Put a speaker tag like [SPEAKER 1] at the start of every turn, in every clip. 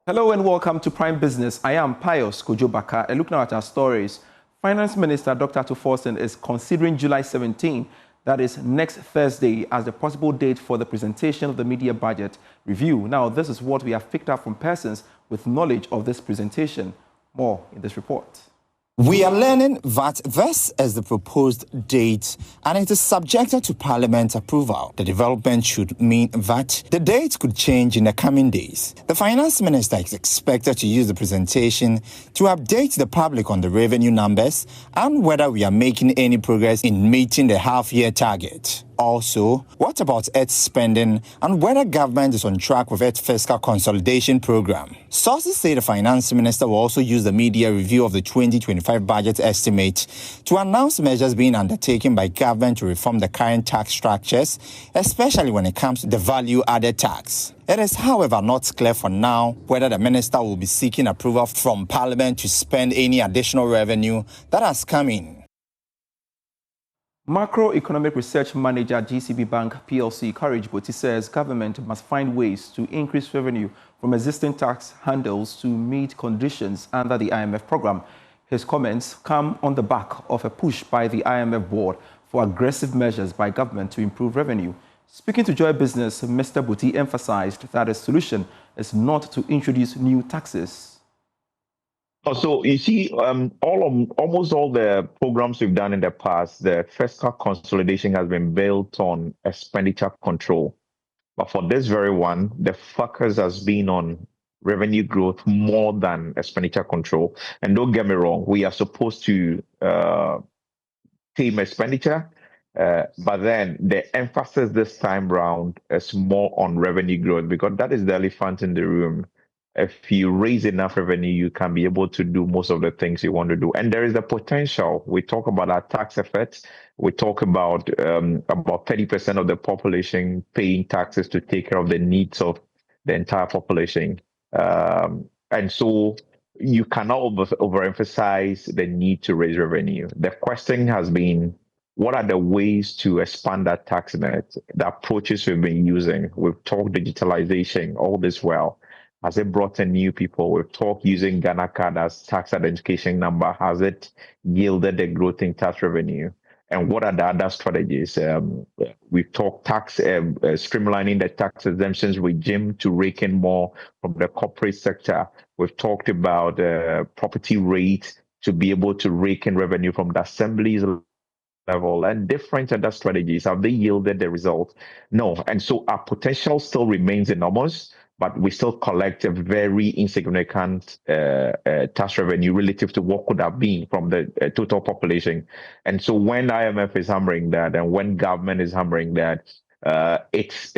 [SPEAKER 1] Hello and welcome to Prime Business. I am Pius Kojobaka. And look now at our stories. Finance Minister Dr. Tuforsen is considering July 17, that is next Thursday, as the possible date for the presentation of the media budget review. Now, this is what we have picked up from persons with knowledge of this presentation. More in this report.
[SPEAKER 2] We are learning that this is the proposed date and it is subjected to Parliament's approval. The development should mean that the date could change in the coming days. The Finance Minister is expected to use the presentation to update the public on the revenue numbers and whether we are making any progress in meeting the half-year target. Also, what about its spending and whether government is on track with its fiscal consolidation program? Sources say the Finance Minister will also use the media review of the 2025 budget estimate to announce measures being undertaken by government to reform the current tax structures, especially when it comes to the value-added tax. It is, however, not clear for now whether the minister will be seeking approval from Parliament to spend any additional revenue that has come in.
[SPEAKER 1] Macroeconomic Research Manager GCB Bank PLC Courage Boti says government must find ways to increase revenue from existing tax handles to meet conditions under the IMF Programme. His comments come on the back of a push by the IMF board for aggressive measures by government to improve revenue. Speaking to Joy Business, Mr. Boti emphasized that a solution is not to introduce new taxes.
[SPEAKER 3] So you see, almost all the programs we've done in the past, the fiscal consolidation has been built on expenditure control. But for this very one, the focus has been on revenue growth more than expenditure control. And don't get me wrong, we are supposed to tame expenditure, but then the emphasis this time round is more on revenue growth because that is the elephant in the room. If you raise enough revenue, you can be able to do most of the things you want to do. And there is the potential. We talk about our tax effects. We talk about 30% of the population paying taxes to take care of the needs of the entire population. And so you cannot overemphasize the need to raise revenue. The question has been, what are the ways to expand that tax net? The approaches we've been using. We've talked digitalization, all this well. Has it brought in new people? We've talked using Ghana card as tax identification number. Has it yielded the growth in tax revenue? And what are the other strategies? We've talked tax streamlining the tax exemptions regime to rake in more from the corporate sector. We've talked about property rates to be able to rake in revenue from the assemblies level and different other strategies. Have they yielded the result? No. And so our potential still remains enormous, but we still collect a very insignificant tax revenue relative to what could have been from the total population. And so when IMF is hammering that and when government is hammering that, it's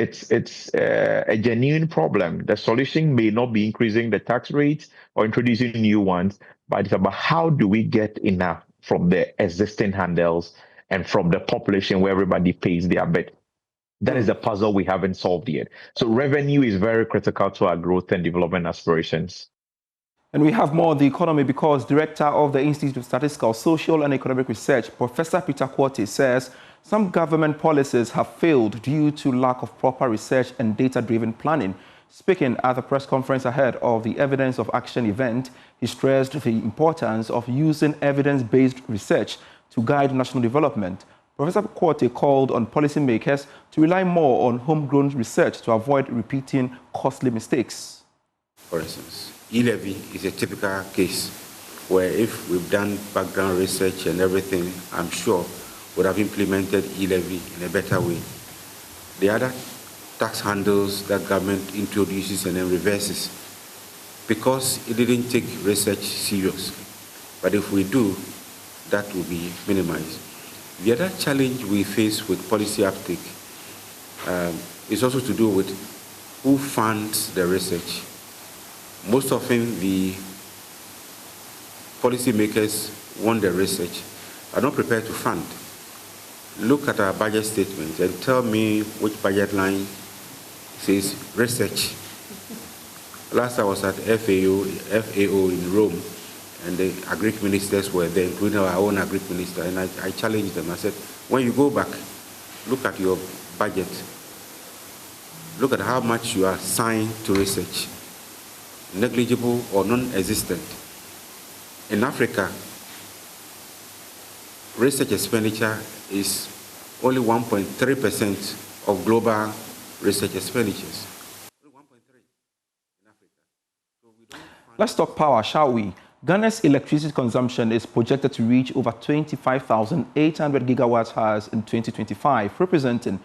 [SPEAKER 3] a genuine problem. The solution may not be increasing the tax rates or introducing new ones, but it's about how do we get enough from the existing handles and from the population where everybody pays their bit. That is the puzzle we haven't solved yet. So revenue is very critical to our growth and development aspirations.
[SPEAKER 1] And we have more on the economy because Director of the Institute of Statistical, Social and Economic Research, Professor Peter Quartey, says some government policies have failed due to lack of proper research and data-driven planning. Speaking at the press conference ahead of the Evidence of Action event, he stressed the importance of using evidence-based research to guide national development. Professor Quartey called on policymakers to rely more on homegrown research to avoid repeating costly mistakes.
[SPEAKER 4] For instance, e-levy is a typical case where if we've done background research and everything, I'm sure would have implemented e-levy in a better way. The other tax handles that government introduces and then reverses because it didn't take research seriously. But if we do, that will be minimized. The other challenge we face with policy uptake is also to do with who funds the research. Most often, the policymakers want the research, are not prepared to fund. Look at our budget statement and tell me which budget line says research. Last I was at FAO in Rome, and the Agric ministers were there, including our own Agric minister, and I challenged them. I said, when you go back, look at your budget, look at how much you are assigned to research. negligible or non-existent. In Africa, research expenditure is only 1.3% of global research expenditures.
[SPEAKER 1] Let's talk power, shall we? Ghana's electricity consumption is projected to reach over 25,800 gigawatt hours in 2025, representing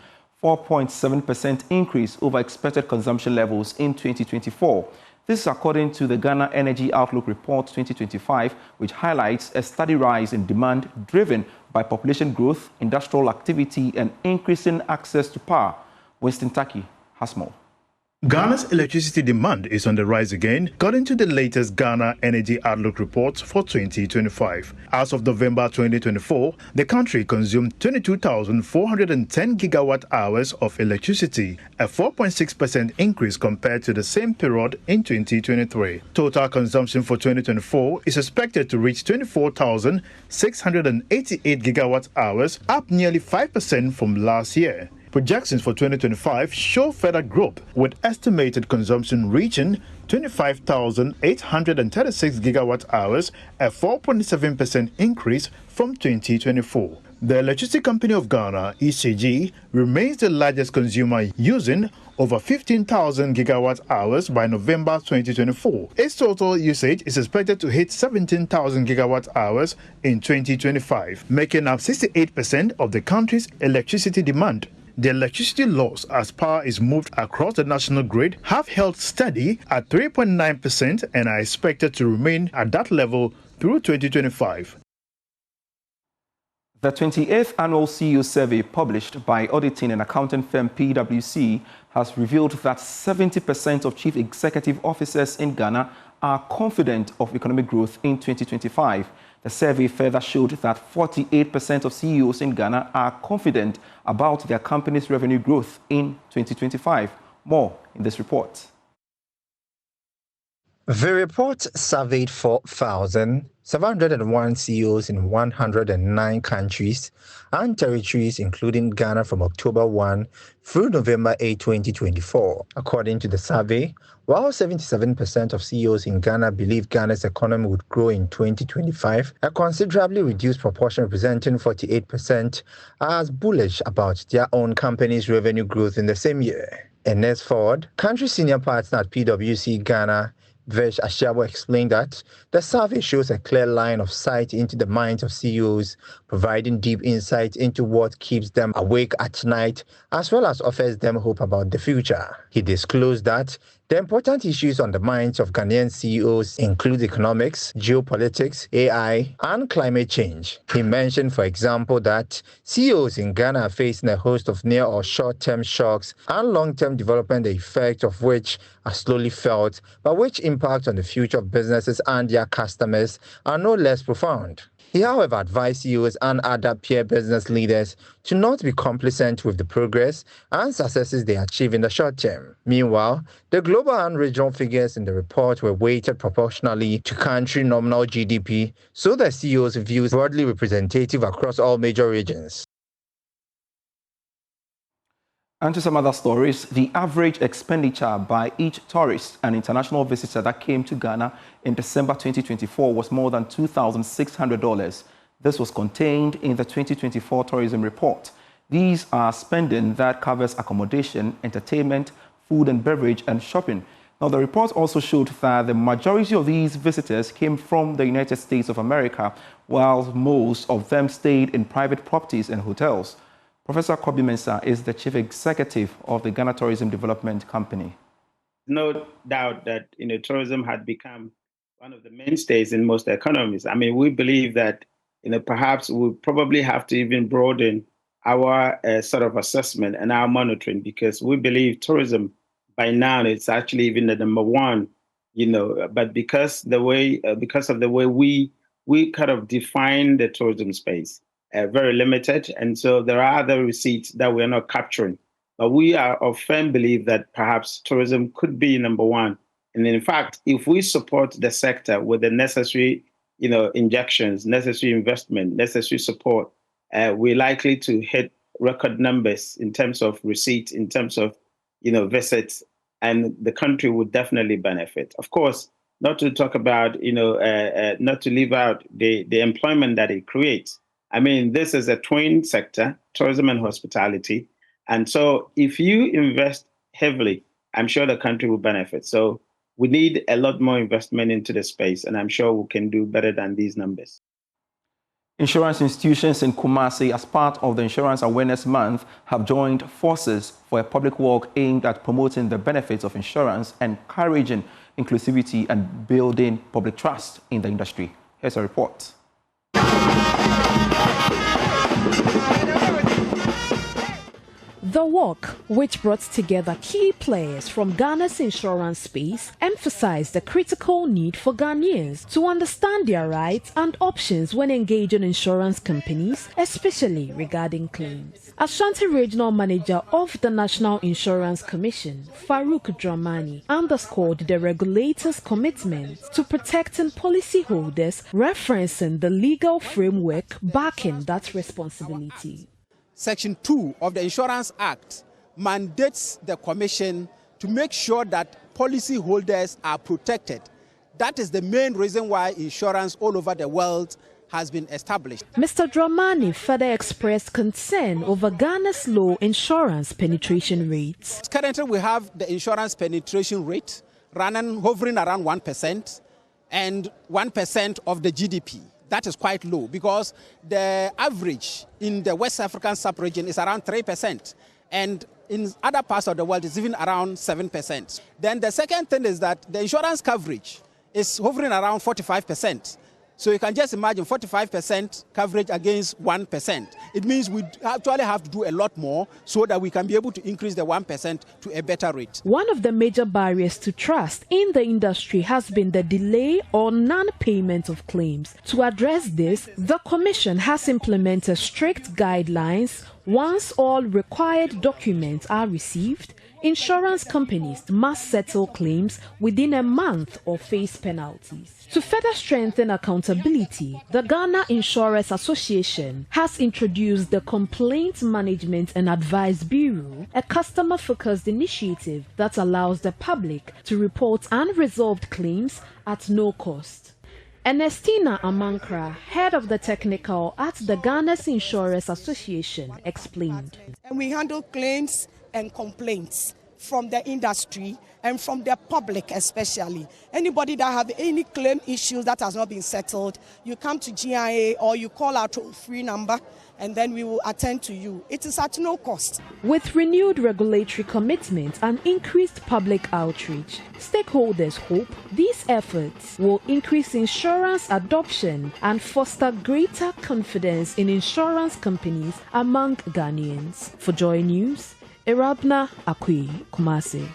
[SPEAKER 1] 4.7% increase over expected consumption levels in 2024. This is according to the Ghana Energy Outlook Report 2025, which highlights a steady rise in demand driven by population growth, industrial activity, and increasing access to power. Winston Taki has more.
[SPEAKER 5] Ghana's electricity demand is on the rise again, according to the latest Ghana Energy Outlook report for 2025. As of November 2024, the country consumed 22,410 gigawatt hours of electricity, a 4.6% increase compared to the same period in 2023. Total consumption for 2024 is expected to reach 24,688 gigawatt hours, up nearly 5% from last year. Projections for 2025 show further growth, with estimated consumption reaching 25,836 gigawatt hours, a 4.7% increase from 2024. The Electricity Company of Ghana, ECG, remains the largest consumer, using over 15,000 gigawatt hours by November 2024. Its total usage is expected to hit 17,000 gigawatt hours in 2025, making up 68% of the country's electricity demand. The electricity loss as power is moved across the national grid have held steady at 3.9% and are expected to remain at that level through 2025.
[SPEAKER 1] The 28th annual CEO survey published by auditing and accounting firm PwC has revealed that 70% of chief executive officers in Ghana are confident of economic growth in 2025. The survey further showed that 48% of CEOs in Ghana are confident about their company's revenue growth in 2025. More in this report.
[SPEAKER 2] The report surveyed 4,701 CEOs in 109 countries and territories, including Ghana, from October 1 through November 8, 2024. According to the survey, while 77% of CEOs in Ghana believe Ghana's economy would grow in 2025, a considerably reduced proportion representing 48% are as bullish about their own company's revenue growth in the same year. Ernest Ford, country senior partner at PwC Ghana, Vesh Ashabo, explained that the survey shows a clear line of sight into the minds of CEOs, providing deep insight into what keeps them awake at night, as well as offers them hope about the future. He disclosed that the important issues on the minds of Ghanaian CEOs include economics, geopolitics, AI, and climate change. He mentioned, for example, that CEOs in Ghana are facing a host of near or short-term shocks and long-term development, the effects of which are slowly felt, but which impact on the future of businesses and their customers are no less profound. He, however, advised CEOs and other peer business leaders to not be complacent with the progress and successes they achieve in the short term. Meanwhile, the global and regional figures in the report were weighted proportionally to country nominal GDP, so the CEO's views were broadly representative across all major regions.
[SPEAKER 1] And to some other stories, the average expenditure by each tourist and international visitor that came to Ghana in December 2024 was more than $2,600. This was contained in the 2024 tourism report. These are spending that covers accommodation, entertainment, food and beverage, and shopping. Now, the report also showed that the majority of these visitors came from the United States of America, while most of them stayed in private properties and hotels. Professor Kobi Mensah is the chief executive of the Ghana Tourism Development Company.
[SPEAKER 6] No doubt that tourism had become one of the mainstays in most economies. I mean, we believe that perhaps we probably have to even broaden our sort of assessment and our monitoring, because we believe tourism by now it's actually even the number one. But because of the way we kind of define the tourism space. Very limited. And so there are other receipts that we're not capturing. But we are of firm belief that perhaps tourism could be number one. And in fact, if we support the sector with the necessary, injections, necessary investment, necessary support, we're likely to hit record numbers in terms of receipts, in terms of, visits, and the country would definitely benefit. Of course, not to talk about, not to leave out the employment that it creates. I mean, this is a twin sector, tourism and hospitality. And so if you invest heavily, I'm sure the country will benefit. So we need a lot more investment into the space, and I'm sure we can do better than these numbers.
[SPEAKER 1] Insurance institutions in Kumasi, as part of the Insurance Awareness Month, have joined forces for a public walk aimed at promoting the benefits of insurance, encouraging inclusivity, and building public trust in the industry. Here's a report.
[SPEAKER 7] The walk, which brought together key players from Ghana's insurance space, emphasized the critical need for Ghanaians to understand their rights and options when engaging insurance companies, especially regarding claims. Ashanti Regional Manager of the National Insurance Commission, Farouk Dramani, underscored the regulator's commitment to protecting policyholders, referencing the legal framework backing that responsibility.
[SPEAKER 8] Section 2 of the Insurance Act mandates the Commission to make sure that policyholders are protected. That is the main reason why insurance all over the world has been established.
[SPEAKER 7] Mr. Dramani further expressed concern over Ghana's low insurance penetration rates.
[SPEAKER 8] Currently, we have the insurance penetration rate hovering around 1% and 1% of the GDP. That is quite low because the average in the West African sub-region is around 3%. And in other parts of the world, it's even around 7%. Then the second thing is that the insurance coverage is hovering around 45%. So you can just imagine 45% coverage against 1%. It means we actually have to do a lot more so that we can be able to increase the 1% to a better rate.
[SPEAKER 7] One of the major barriers to trust in the industry has been the delay or non-payment of claims. To address this, the Commission has implemented strict guidelines. Once all required documents are received, insurance companies must settle claims within a month or face penalties. To further strengthen accountability, the Ghana Insurers Association has introduced the Complaint Management and Advice Bureau, a customer-focused initiative that allows the public to report unresolved claims at no cost. Ernestina Amankra, head of the technical at the Ghana's Insurers Association, explained.
[SPEAKER 9] And we handle claims and complaints from the industry and from the public especially. Anybody that have any claim issues that has not been settled, you come to GIA or you call our toll-free number and then we will attend to you. It is at no cost.
[SPEAKER 7] With renewed regulatory commitment and increased public outreach, stakeholders hope these efforts will increase insurance adoption and foster greater confidence in insurance companies among Ghanaians. For Joy News, Irabna Akwi, Kumasi.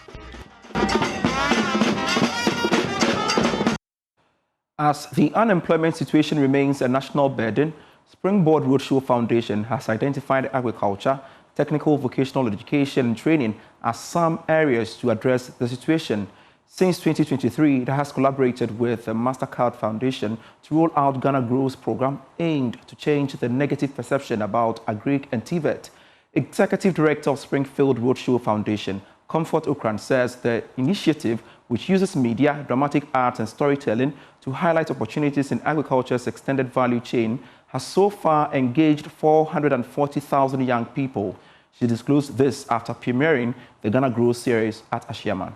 [SPEAKER 1] As the unemployment situation remains a national burden, Springboard Roadshow Foundation has identified agriculture, technical vocational education and training as some areas to address the situation. Since 2023, it has collaborated with the MasterCard Foundation to roll out Ghana Grows program aimed to change the negative perception about Agric and TVET. Executive Director of Springfield Roadshow Foundation, Comfort Okran, says the initiative, which uses media, dramatic arts and storytelling to highlight opportunities in agriculture's extended value chain, has so far engaged 440,000 young people. She disclosed this after premiering the Ghana Grows series at Ashiaman.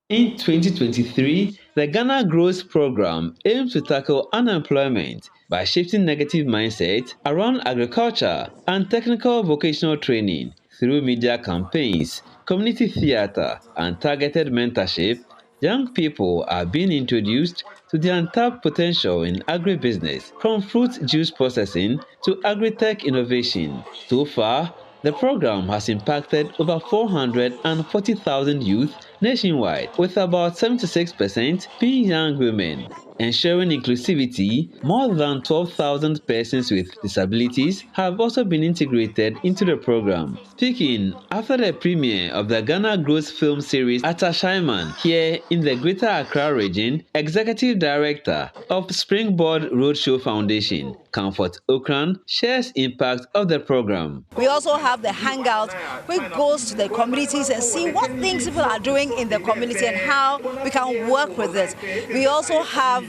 [SPEAKER 10] In 2023, the Ghana Grows program aims to tackle unemployment by shifting negative mindset around agriculture and technical vocational training through media campaigns, community theater, and targeted mentorship. Young people are being introduced to the untapped potential in agribusiness, from fruit juice processing to agri-tech innovation. So far, the program has impacted over 440,000 youth nationwide, with about 76% being young women. Ensuring inclusivity, more than 12,000 persons with disabilities have also been integrated into the program. Speaking after the premiere of the Ghana Growth film series at Ashaiman here in the Greater Accra region, Executive Director of Springboard Roadshow Foundation, Comfort Okran, shares impact of the program.
[SPEAKER 11] We also have the hangout, which goes to the communities and see what things people are doing in the community and how we can work with it. We also have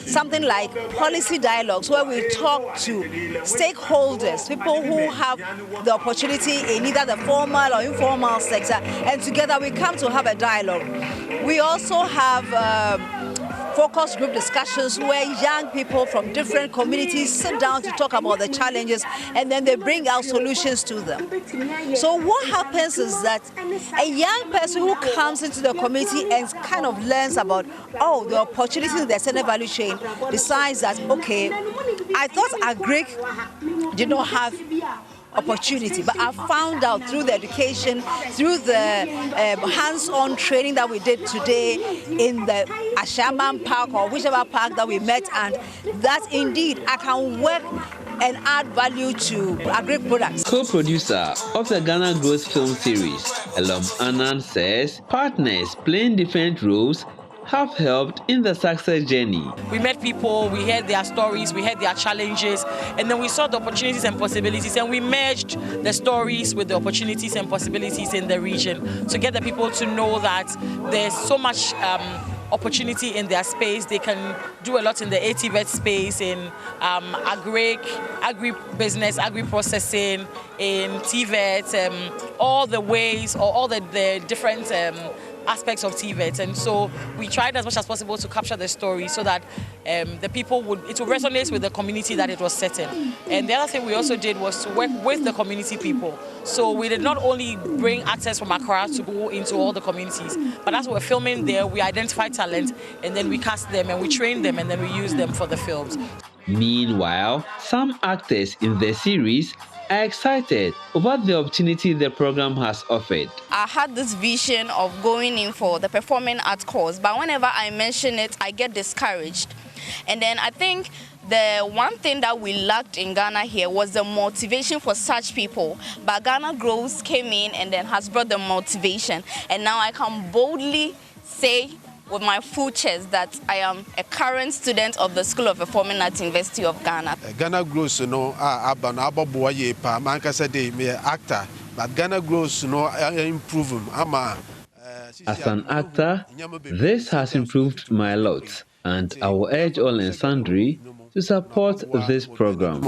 [SPEAKER 11] something like policy dialogues where we talk to stakeholders, people who have the opportunity in either the formal or informal sector, and together we come to have a dialogue. We also have focus group discussions where young people from different communities sit down to talk about the challenges and then they bring out solutions to them. So what happens is that a young person who comes into the community and kind of learns about, the opportunities in the extended value chain, decides that, okay, I thought agric did not have opportunity, but I found out through the education, through the hands-on training that we did today in the Ashaman Park or whichever park that we met, and that indeed I can work and add value to agri products.
[SPEAKER 10] Co-producer of the Ghana Growth film series, Elom Anand says partners playing different roles have helped in the success journey.
[SPEAKER 12] We met people, we heard their stories, we heard their challenges, and then we saw the opportunities and possibilities, and we merged the stories with the opportunities and possibilities in the region to get the people to know that there's so much opportunity in their space. They can do a lot in the ATVET space, in agri-business, agri-processing, in TVET, all the ways or all the different aspects of TVET. And so we tried as much as possible to capture the story so that the people it would resonate with the community that it was set in. And the other thing we also did was to work with the community people. So we did not only bring actors from Accra to go into all the communities, but as we're filming there, we identify talent and then we cast them and we train them and then we use them for the films.
[SPEAKER 10] Meanwhile, some actors in the series are excited about the opportunity the program has offered.
[SPEAKER 13] I had this vision of going in for the performing arts course, but whenever I mention it, I get discouraged. And then I think the one thing that we lacked in Ghana here was the motivation for such people. But Ghana Growth came in and then has brought the motivation. And now I can boldly say with my full chest that I am a current student of the School of Performing Arts, University of Ghana.
[SPEAKER 14] Ghana Growth, actor, but Ghana Growth, improve.
[SPEAKER 10] As an actor, this has improved my lot, and I will urge all and sundry to support this program.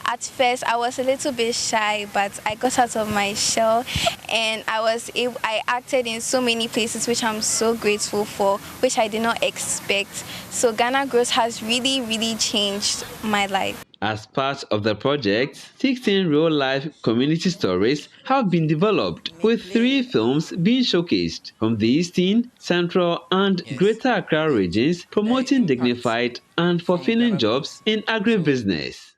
[SPEAKER 13] At first, I was a little bit shy, but I got out of my shell, and I acted in so many places, which I'm so grateful for, which I did not expect. So Ghana Growth has really, really changed my life.
[SPEAKER 10] As part of the project, 16 real-life community stories have been developed, with 3 films being showcased from the Eastern, Central and Greater Accra regions, promoting dignified and fulfilling jobs in agribusiness.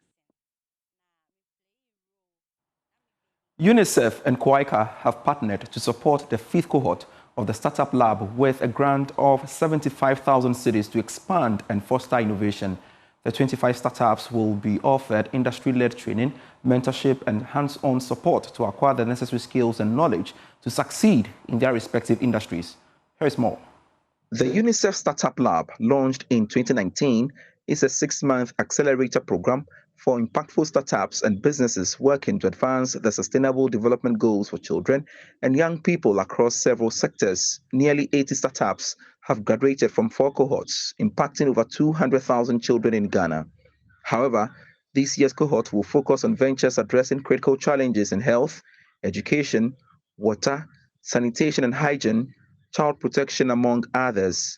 [SPEAKER 1] UNICEF and Kwaika have partnered to support the 5th cohort of the Startup Lab with a grant of 75,000 cedis to expand and foster innovation. The 25 startups will be offered industry-led training, mentorship and hands-on support to acquire the necessary skills and knowledge to succeed in their respective industries. Here is more.
[SPEAKER 15] The UNICEF Startup Lab, launched in 2019, is a 6-month accelerator program for impactful startups and businesses working to advance the sustainable development goals for children and young people across several sectors. Nearly 80 startups have graduated from 4 cohorts, impacting over 200,000 children in Ghana. However, this year's cohort will focus on ventures addressing critical challenges in health, education, water, sanitation and hygiene, child protection, among others.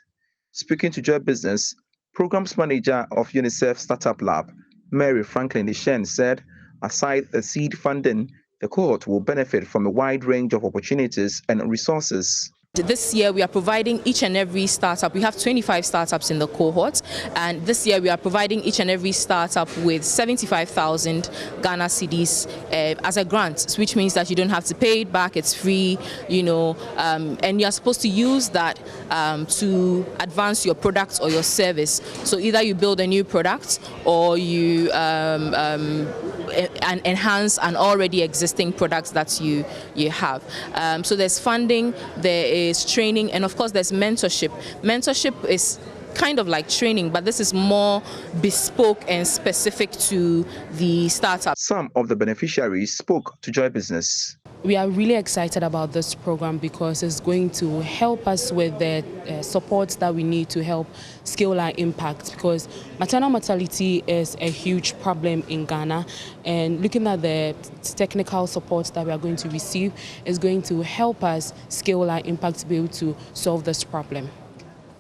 [SPEAKER 15] Speaking to Joy Business, Programs Manager of UNICEF Startup Lab, Mary Franklin Ishen, said, aside the seed funding, the cohort will benefit from a wide range of opportunities and resources.
[SPEAKER 16] This year we are providing each and every startup, we have 25 startups in the cohort, and this year we are providing each and every startup with 75,000 Ghana cedis as a grant, which means that you don't have to pay it back, it's free, and you're supposed to use that to advance your product or your service. So either you build a new product or you and enhance an already existing product that you have. So there's funding, there is training, and of course there's mentorship. Mentorship is kind of like training, but this is more bespoke and specific to the startup.
[SPEAKER 15] Some of the beneficiaries spoke to Joy Business.
[SPEAKER 17] We are really excited about this program because it's going to help us with the support that we need to help scale our impact, because maternal mortality is a huge problem in Ghana, and looking at the technical support that we are going to receive is going to help us scale our impact to be able to solve this problem.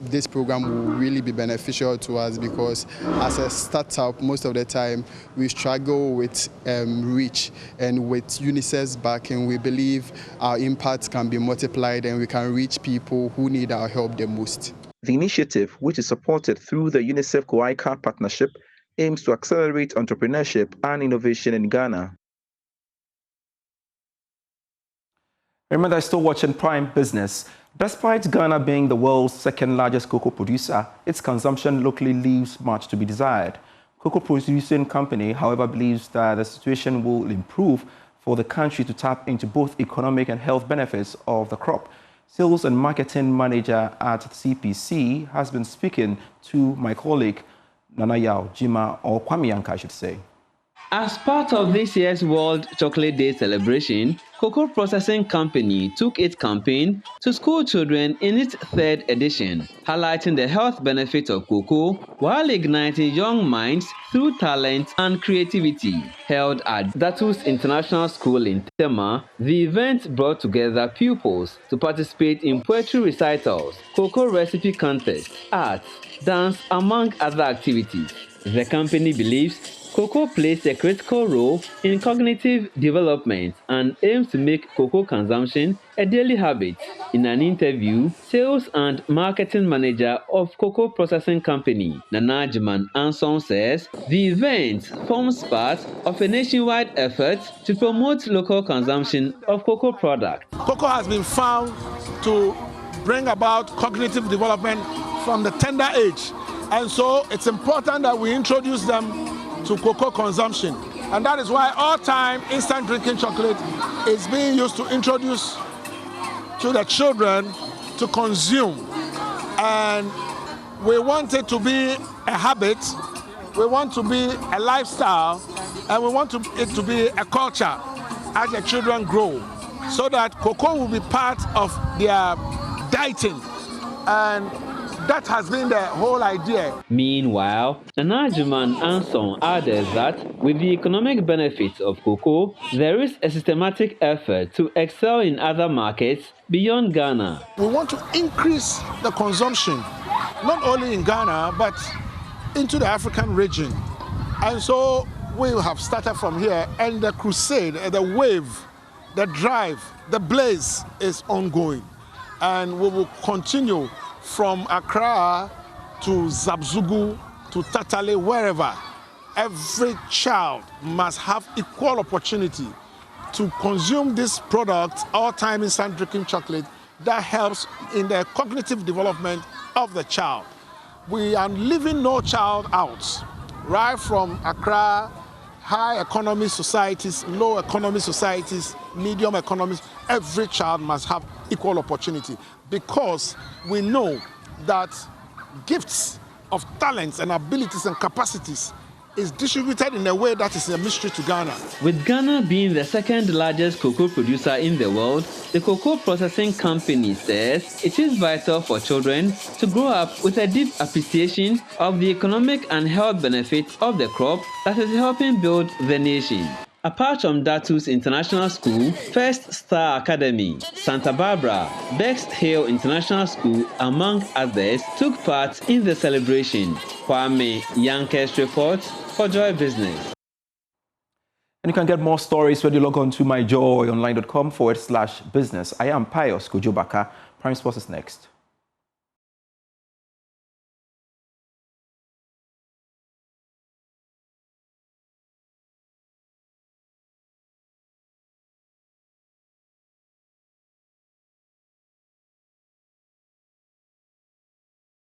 [SPEAKER 18] This program will really be beneficial to us because as a startup, most of the time we struggle with reach, and with UNICEF's backing, we believe our impact can be multiplied and we can reach people who need our help the most.
[SPEAKER 15] The initiative, which is supported through the UNICEF GoICA partnership, aims to accelerate entrepreneurship and innovation in Ghana.
[SPEAKER 1] Remember, still watching Prime Business. Despite Ghana being the world's second largest cocoa producer, its consumption locally leaves much to be desired. Cocoa producing company, however, believes that the situation will improve for the country to tap into both economic and health benefits of the crop. Sales and marketing manager at CPC has been speaking to my colleague Nana Yao Jima, or Kwame Yanka, I should say.
[SPEAKER 10] As part of this year's World Chocolate Day celebration, Cocoa Processing Company took its campaign to school children in its third edition, highlighting the health benefits of cocoa while igniting young minds through talent and creativity. Held at Datus International School in Tema, the event brought together pupils to participate in poetry recitals, cocoa recipe contests, arts, dance, among other activities. The company believes cocoa plays a critical role in cognitive development and aims to make cocoa consumption a daily habit. In an interview, sales and marketing manager of Cocoa Processing Company, Nana Jiman Anson, says the event forms part of a nationwide effort to promote local consumption of cocoa products.
[SPEAKER 19] Cocoa has been found to bring about cognitive development from the tender age, and so it's important that we introduce them to cocoa consumption, and that is why all-time instant drinking chocolate is being used to introduce to the children to consume. And we want it to be a habit, we want to be a lifestyle, and we want it to be a culture as the children grow, so that cocoa will be part of their dieting, and that has been the whole idea.
[SPEAKER 10] Meanwhile, Nanajuman Anson added that with the economic benefits of cocoa, there is a systematic effort to excel in other markets beyond Ghana.
[SPEAKER 19] We want to increase the consumption, not only in Ghana, but into the African region. And so we have started from here, and the crusade, the wave, the drive, the blaze is ongoing. And we will continue from Accra to Zabzugu to Tatale, wherever. Every child must have equal opportunity to consume this product, all-time instant drinking chocolate, that helps in the cognitive development of the child. We are leaving no child out, right from Accra, high economy societies, low economy societies, medium economies. Every child must have equal opportunity, because we know that gifts of talents and abilities and capacities is distributed in a way that is a mystery to Ghana.
[SPEAKER 10] With Ghana being the second largest cocoa producer in the world, the Cocoa Processing Company says it is vital for children to grow up with a deep appreciation of the economic and health benefits of the crop that is helping build the nation. Apart from Datus International School, First Star Academy, Santa Barbara, Bext Hill International School, among others, took part in the celebration. Kwame Yanka's report for Joy Business.
[SPEAKER 1] And you can get more stories when you log on to myjoyonline.com/business. I am Pius Kujubaka. Prime Sports is next.